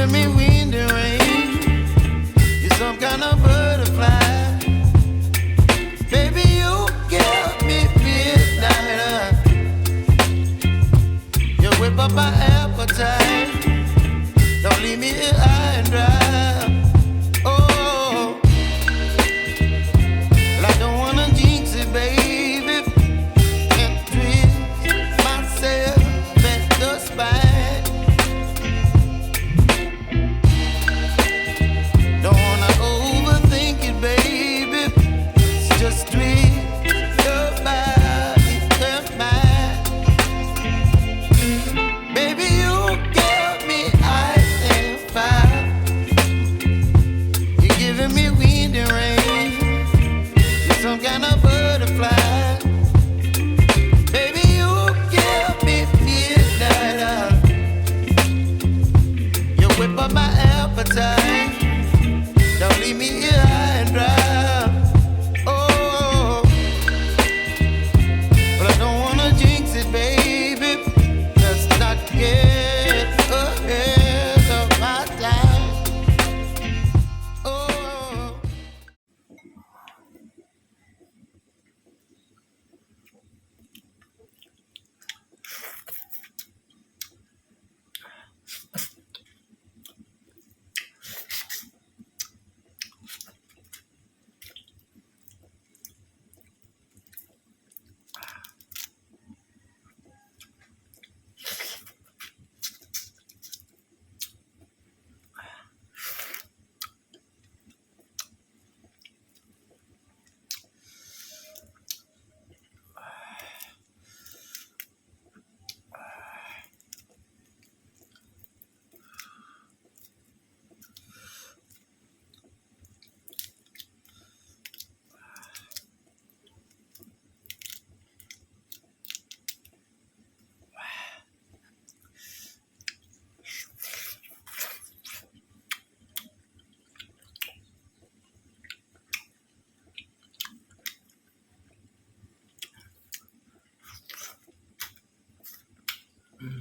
giving me wind and rain. You're some kind of butterfly. Baby, you give me midnight. You whip up my appetite. Don't leave me here high and dry. Oh, well, I don't wanna jinx it, baby, and twist myself at the spine. Don't wanna overthink it, baby. It's just twist your body and mine. Baby, you give me ice and fire. You're giving me wind and rain. You're some kind of butterfly. Baby, you give me midnight. You whip up my appetite. Don't leave me here high and dry. Oh, but I don't wanna jinx it, baby. Let's not get ahead of my time. Oh. Mm.